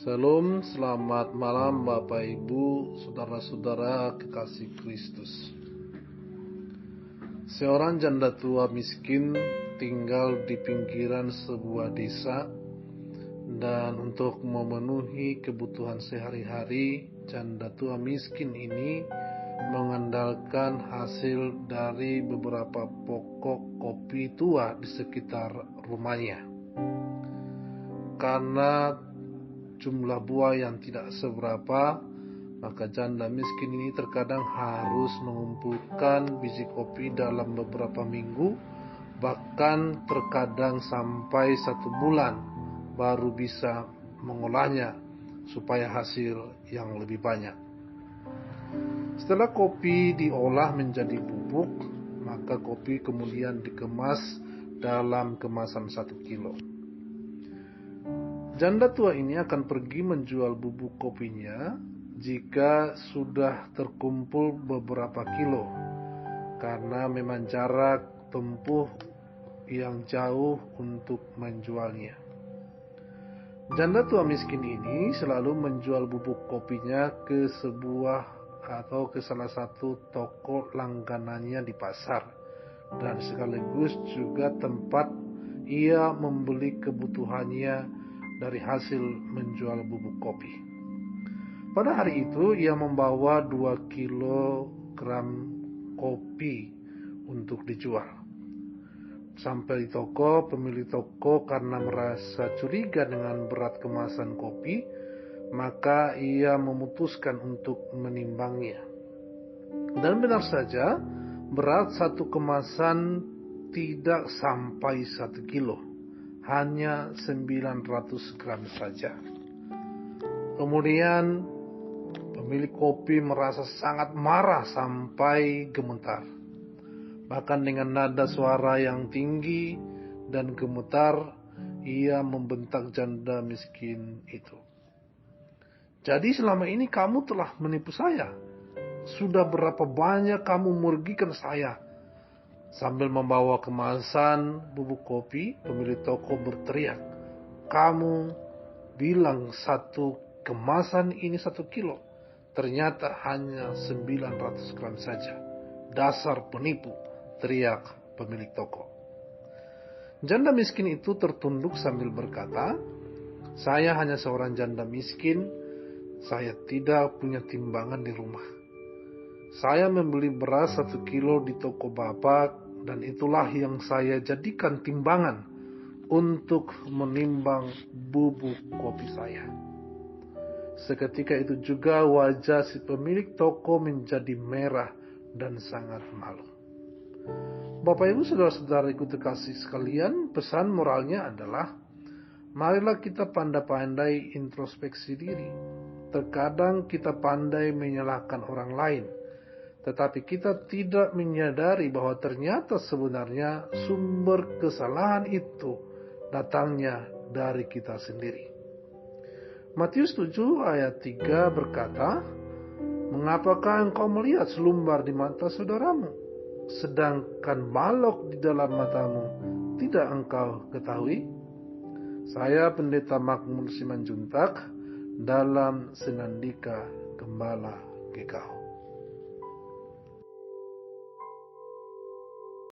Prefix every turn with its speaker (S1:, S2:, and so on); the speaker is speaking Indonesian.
S1: Salam, selamat malam Bapak Ibu, saudara-saudara kekasih Kristus. Seorang janda tua miskin tinggal di pinggiran sebuah desa, dan untuk memenuhi kebutuhan sehari-hari, janda tua miskin ini mengandalkan hasil dari beberapa pokok kopi tua di sekitar rumahnya. Karena jumlah buah yang tidak seberapa, maka janda miskin ini terkadang harus mengumpulkan biji kopi dalam beberapa minggu, bahkan terkadang sampai 1 bulan baru bisa mengolahnya supaya hasil yang lebih banyak. Setelah kopi diolah menjadi bubuk, maka kopi kemudian dikemas dalam kemasan 1 kilo. Janda tua ini akan pergi menjual bubuk kopinya jika sudah terkumpul beberapa kilo, karena memang jarak tempuh yang jauh untuk menjualnya. Janda tua miskin ini selalu menjual bubuk kopinya ke salah satu toko langganannya di pasar, dan sekaligus juga tempat ia membeli kebutuhannya dari hasil menjual bubuk kopi. Pada hari itu ia membawa 2 kilogram kopi untuk dijual. Sampai di toko, pemilik toko karena merasa curiga dengan berat kemasan kopi, maka ia memutuskan untuk menimbangnya. Dan benar saja, berat satu kemasan tidak sampai 1 kilo, hanya 900 gram saja. Kemudian pemilik kopi merasa sangat marah sampai gemetar. Bahkan dengan nada suara yang tinggi dan gemetar, ia membentak janda miskin itu. "Jadi selama ini kamu telah menipu saya? Sudah berapa banyak kamu merugikan saya?" Sambil membawa kemasan bubuk kopi, pemilik toko berteriak, "Kamu bilang satu kemasan ini 1 kilo, ternyata hanya 900 gram saja. Dasar penipu!" teriak pemilik toko. Janda miskin itu tertunduk sambil berkata, "Saya hanya seorang janda miskin, saya tidak punya timbangan di rumah. Saya membeli beras 1 kilo di toko Bapak, dan itulah yang saya jadikan timbangan untuk menimbang bubuk kopi saya." Seketika itu juga wajah si pemilik toko menjadi merah dan sangat malu. Bapak Ibu saudara-saudariku terkasih sekalian, pesan moralnya adalah, marilah kita pandai-pandai introspeksi diri. Terkadang kita pandai menyalahkan orang lain, tetapi kita tidak menyadari bahwa ternyata sebenarnya sumber kesalahan itu datangnya dari kita sendiri. Matius 7 ayat 3 berkata, "Mengapakah engkau melihat selumbar di mata saudaramu, sedangkan balok di dalam matamu tidak engkau ketahui?" Saya Pendeta Makmur Simanjuntak dalam Senandika Gembala GKO.